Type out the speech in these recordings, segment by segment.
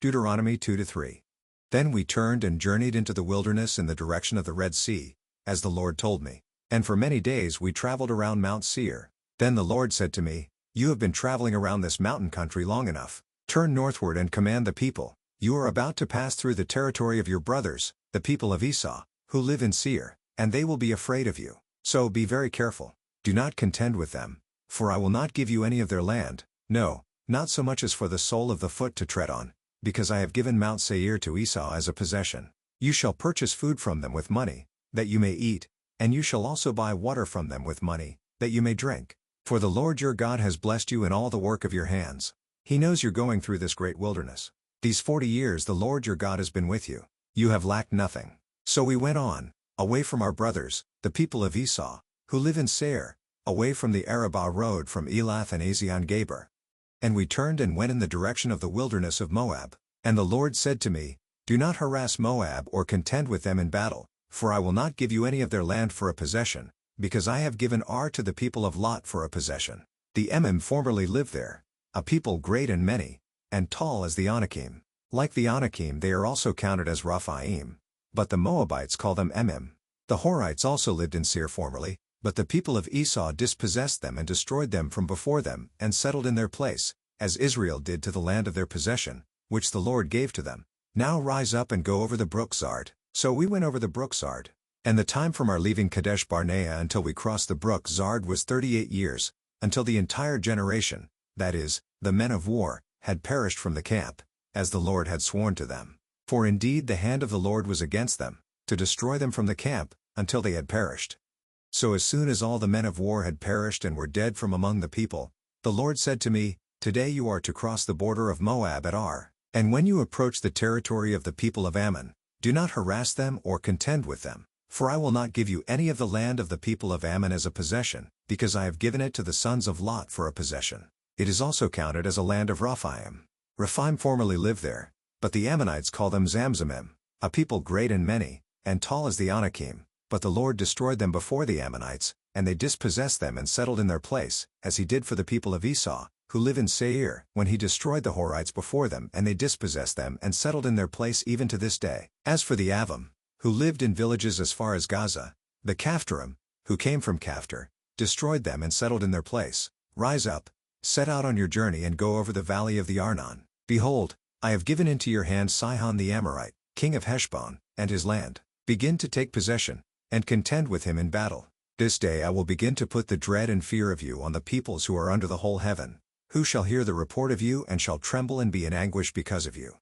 Deuteronomy 2-3. Then we turned and journeyed into the wilderness in the direction of the Red Sea, as the Lord told me. And for many days we traveled around Mount Seir. Then the Lord said to me, "You have been traveling around this mountain country long enough. Turn northward and command the people. You are about to pass through the territory of your brothers, the people of Esau, who live in Seir, and they will be afraid of you. So be very careful. Do not contend with them, for I will not give you any of their land, no, not so much as for the sole of the foot to tread on, because I have given Mount Seir to Esau as a possession. You shall purchase food from them with money, that you may eat, and you shall also buy water from them with money, that you may drink. For the Lord your God has blessed you in all the work of your hands. He knows you're going through this great wilderness. These 40 years the Lord your God has been with you. You have lacked nothing." So we went on, away from our brothers, the people of Esau, who live in Seir, away from the Arabah road from Elath and Ezion-Geber. And we turned and went in the direction of the wilderness of Moab. And the Lord said to me, "Do not harass Moab or contend with them in battle, for I will not give you any of their land for a possession, because I have given Ar to the people of Lot for a possession. The Emim formerly lived there, a people great and many, and tall as the Anakim. Like the Anakim they are also counted as Rephaim, but the Moabites call them Emim. The Horites also lived in Seir formerly, but the people of Esau dispossessed them and destroyed them from before them and settled in their place, as Israel did to the land of their possession, which the Lord gave to them. Now rise up and go over the brook Zard." So we went over the brook Zard. And the time from our leaving Kadesh Barnea until we crossed the brook Zard was 38 years, until the entire generation, that is, the men of war, had perished from the camp, as the Lord had sworn to them. For indeed the hand of the Lord was against them, to destroy them from the camp, until they had perished. So as soon as all the men of war had perished and were dead from among the people, the Lord said to me, "Today you are to cross the border of Moab at Ar. And when you approach the territory of the people of Ammon, do not harass them or contend with them, for I will not give you any of the land of the people of Ammon as a possession, because I have given it to the sons of Lot for a possession. It is also counted as a land of Rephaim. Rephaim formerly lived there, but the Ammonites call them Zamzumim, a people great and many, and tall as the Anakim. But the Lord destroyed them before the Ammonites, and they dispossessed them and settled in their place, as he did for the people of Esau, who live in Seir, when he destroyed the Horites before them and they dispossessed them and settled in their place even to this day. As for the Avim, who lived in villages as far as Gaza, the Caphtorim, who came from Caphtor, destroyed them and settled in their place. Rise up, set out on your journey and go over the valley of the Arnon. Behold, I have given into your hand Sihon the Amorite, king of Heshbon, and his land. Begin to take possession, and contend with him in battle. This day I will begin to put the dread and fear of you on the peoples who are under the whole heaven, who shall hear the report of you and shall tremble and be in anguish because of you."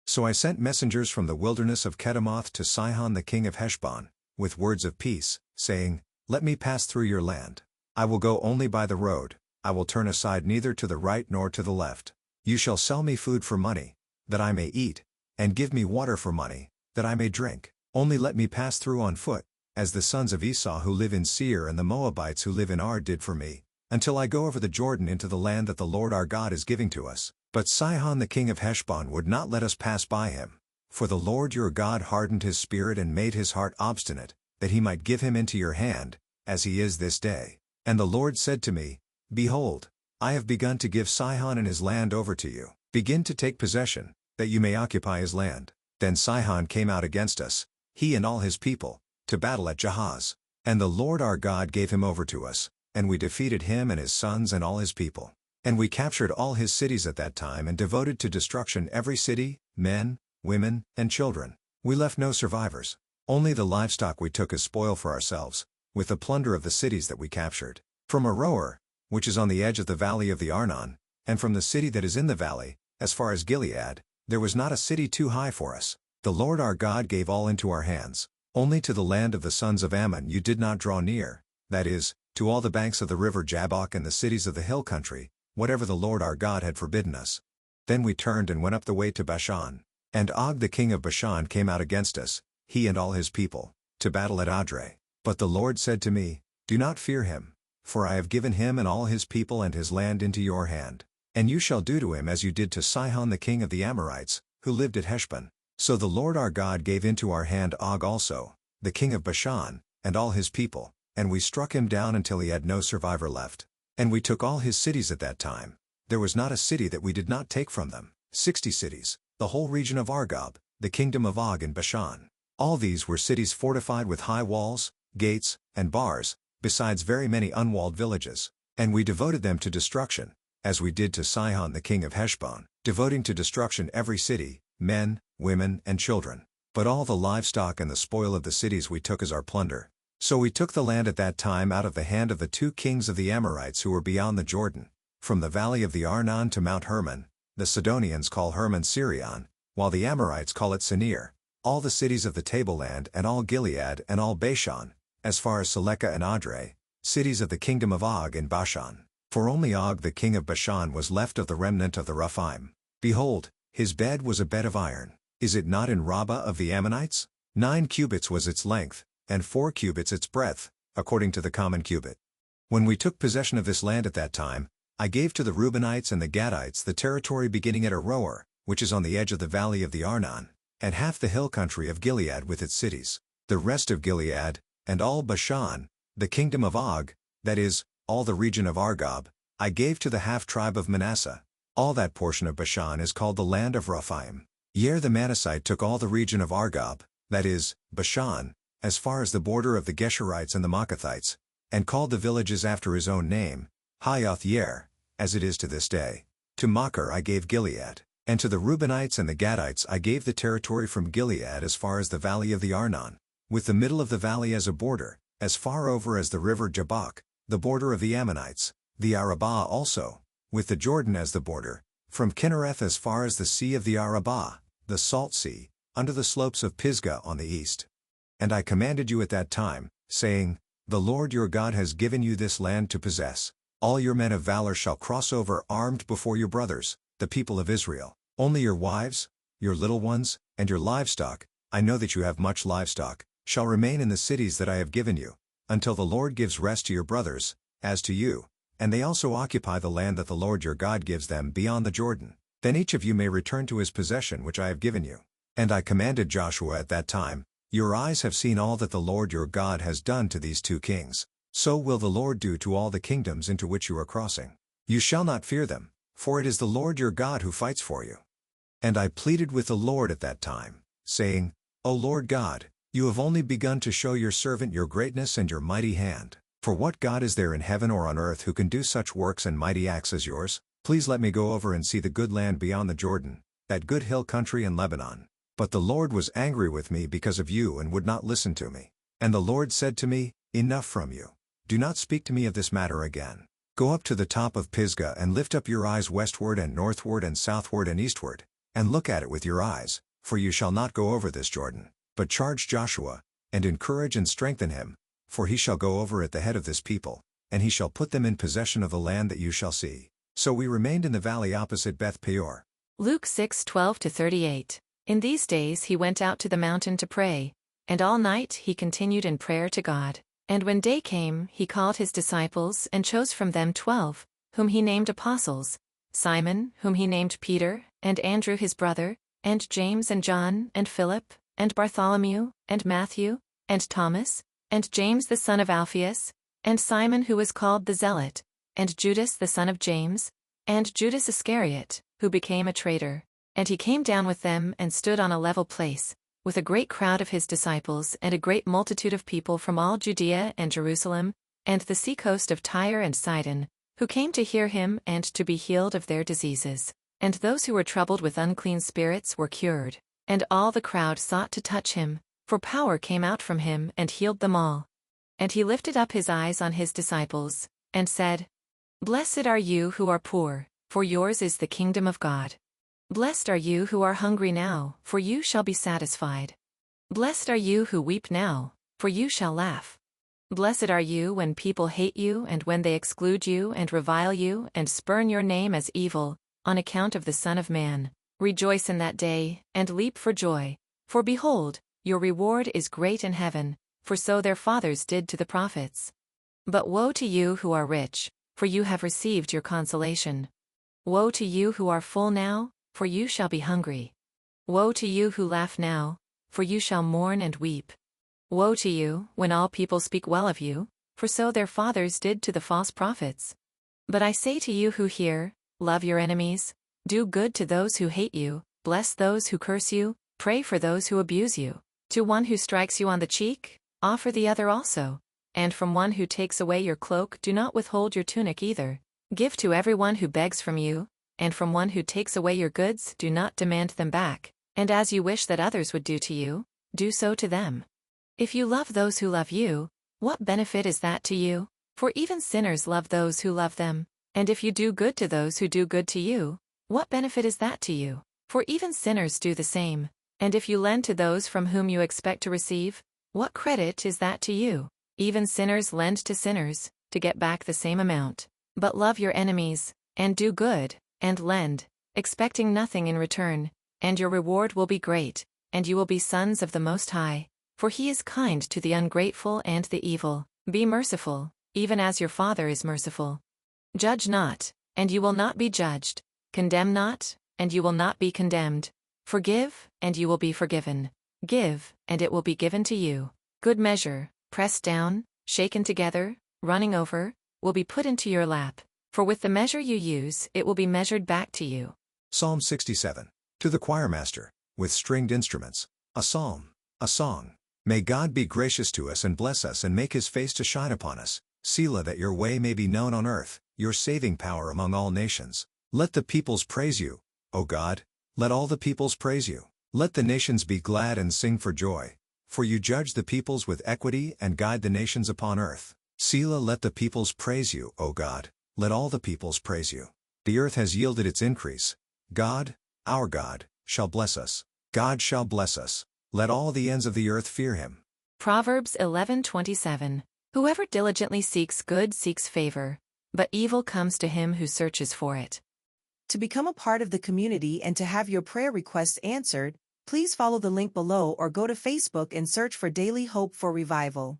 So I sent messengers from the wilderness of Kedemoth to Sihon the king of Heshbon, with words of peace, saying, "Let me pass through your land. I will go only by the road, I will turn aside neither to the right nor to the left. You shall sell me food for money, that I may eat, and give me water for money, that I may drink. Only let me pass through on foot, as the sons of Esau who live in Seir and the Moabites who live in Ar did for me, until I go over the Jordan into the land that the Lord our God is giving to us." But Sihon the king of Heshbon would not let us pass by him. For the Lord your God hardened his spirit and made his heart obstinate, that he might give him into your hand, as he is this day. And the Lord said to me, "Behold, I have begun to give Sihon and his land over to you. Begin to take possession, that you may occupy his land." Then Sihon came out against us, he and all his people, to battle at Jahaz. And the Lord our God gave him over to us, and we defeated him and his sons and all his people. And we captured all his cities at that time and devoted to destruction every city, men, women, and children. We left no survivors. Only the livestock we took as spoil for ourselves, with the plunder of the cities that we captured. From Aroer, which is on the edge of the valley of the Arnon, and from the city that is in the valley, as far as Gilead, there was not a city too high for us. The Lord our God gave all into our hands. Only to the land of the sons of Ammon you did not draw near, that is, to all the banks of the river Jabbok and the cities of the hill country, whatever the Lord our God had forbidden us. Then we turned and went up the way to Bashan. And Og the king of Bashan came out against us, he and all his people, to battle at Adre. But the Lord said to me, "Do not fear him, for I have given him and all his people and his land into your hand. And you shall do to him as you did to Sihon the king of the Amorites, who lived at Heshbon." So the Lord our God gave into our hand Og also, the king of Bashan, and all his people, and we struck him down until he had no survivor left. And we took all his cities at that time. There was not a city that we did not take from them, 60 cities. the whole region of Argob, the kingdom of Og in Bashan. All these were cities fortified with high walls, gates, and bars, besides very many unwalled villages. And we devoted them to destruction, as we did to Sihon the king of Heshbon, devoting to destruction every city, men, women, and children. But all the livestock and the spoil of the cities we took as our plunder. So we took the land at that time out of the hand of the 2 kings of the Amorites who were beyond the Jordan, from the valley of the Arnon to Mount Hermon. The Sidonians call Hermon Sirion, while the Amorites call it Senir. All the cities of the tableland and all Gilead and all Bashan, as far as Seleka and Adre, cities of the kingdom of Og in Bashan. For only Og the king of Bashan was left of the remnant of the Rephaim. Behold, his bed was a bed of iron. Is it not in Rabbah of the Ammonites? 9 cubits was its length, and 4 cubits its breadth, according to the common cubit. When we took possession of this land at that time, I gave to the Reubenites and the Gadites the territory beginning at Aroer, which is on the edge of the valley of the Arnon, and half the hill country of Gilead with its cities, the rest of Gilead, and all Bashan, the kingdom of Og, that is, all the region of Argob, I gave to the half-tribe of Manasseh. All that portion of Bashan is called the land of Rephaim. Yair the Manassite took all the region of Argob, that is, Bashan, as far as the border of the Geshurites and the Maacathites, and called the villages after his own name, Hayoth Yair, as it is to this day. To Machir I gave Gilead, and to the Reubenites and the Gadites I gave the territory from Gilead as far as the valley of the Arnon, with the middle of the valley as a border, as far over as the river Jabbok, the border of the Ammonites, the Arabah also, with the Jordan as the border, from Kinnereth as far as the sea of the Arabah, the salt sea, under the slopes of Pisgah on the east. And I commanded you at that time, saying, The Lord your God has given you this land to possess. All your men of valor shall cross over armed before your brothers, the people of Israel. Only your wives, your little ones, and your livestock, I know that you have much livestock, shall remain in the cities that I have given you, until the Lord gives rest to your brothers, as to you, and they also occupy the land that the Lord your God gives them beyond the Jordan. Then each of you may return to his possession which I have given you. And I commanded Joshua at that time, Your eyes have seen all that the Lord your God has done to these 2 kings. So will the Lord do to all the kingdoms into which you are crossing. You shall not fear them, for it is the Lord your God who fights for you. And I pleaded with the Lord at that time, saying, O Lord God, you have only begun to show your servant your greatness and your mighty hand. For what God is there in heaven or on earth who can do such works and mighty acts as yours? Please let me go over and see the good land beyond the Jordan, that good hill country in Lebanon. But the Lord was angry with me because of you and would not listen to me. And the Lord said to me, Enough from you. Do not speak to me of this matter again. Go up to the top of Pisgah and lift up your eyes westward and northward and southward and eastward, and look at it with your eyes, for you shall not go over this Jordan. But charge Joshua, and encourage and strengthen him, for he shall go over at the head of this people, and he shall put them in possession of the land that you shall see. So we remained in the valley opposite Beth Peor. Luke 6:12-38. In these days he went out to the mountain to pray, and all night he continued in prayer to God. And when day came, he called his disciples and chose from them 12, whom he named apostles, Simon, whom he named Peter, and Andrew his brother, and James and John, and Philip, and Bartholomew, and Matthew, and Thomas, and James the son of Alphaeus, and Simon who was called the Zealot, and Judas the son of James, and Judas Iscariot, who became a traitor. And he came down with them and stood on a level place, with a great crowd of his disciples and a great multitude of people from all Judea and Jerusalem, and the seacoast of Tyre and Sidon, who came to hear him and to be healed of their diseases. And those who were troubled with unclean spirits were cured. And all the crowd sought to touch him, for power came out from him and healed them all. And he lifted up his eyes on his disciples, and said, Blessed are you who are poor, for yours is the kingdom of God. Blessed are you who are hungry now, for you shall be satisfied. Blessed are you who weep now, for you shall laugh. Blessed are you when people hate you and when they exclude you and revile you and spurn your name as evil, on account of the Son of Man. Rejoice in that day, and leap for joy, for behold, your reward is great in heaven, for so their fathers did to the prophets. But woe to you who are rich, for you have received your consolation. Woe to you who are full now, for you shall be hungry. Woe to you who laugh now, for you shall mourn and weep. Woe to you, when all people speak well of you, for so their fathers did to the false prophets. But I say to you who hear, love your enemies, do good to those who hate you, Bless those who curse you, pray for those who abuse you. To one who strikes you on the cheek, offer the other also. And from one who takes away your cloak do not withhold your tunic either. Give to everyone who begs from you, and from one who takes away your goods do not demand them back. And as you wish that others would do to you, do so to them. If you love those who love you, what benefit is that to you? For even sinners love those who love them. And if you do good to those who do good to you, what benefit is that to you? For even sinners do the same. And if you lend to those from whom you expect to receive, what credit is that to you? Even sinners lend to sinners, to get back the same amount. But love your enemies, and do good, and lend, expecting nothing in return, and your reward will be great, and you will be sons of the Most High. For he is kind to the ungrateful and the evil. Be merciful, even as your Father is merciful. Judge not, and you will not be judged. Condemn not, and you will not be condemned. Forgive, and you will be forgiven. Give, and it will be given to you. Good measure, pressed down, shaken together, running over, will be put into your lap. For with the measure you use, it will be measured back to you. Psalm 67. To the choirmaster, with stringed instruments, a psalm, a song. May God be gracious to us and bless us and make his face to shine upon us. Selah, that your way may be known on earth, your saving power among all nations. Let the peoples praise you, O God. Let all the peoples praise you. Let the nations be glad and sing for joy. For you judge the peoples with equity and guide the nations upon earth. Selah, let the peoples praise you, O God. Let all the peoples praise you. The earth has yielded its increase. God, our God, shall bless us. God shall bless us. Let all the ends of the earth fear him. Proverbs 11:27. Whoever diligently seeks good seeks favor, but evil comes to him who searches for it. To become a part of the community and to have your prayer requests answered, please follow the link below or go to Facebook and search for Daily Hope for Revival.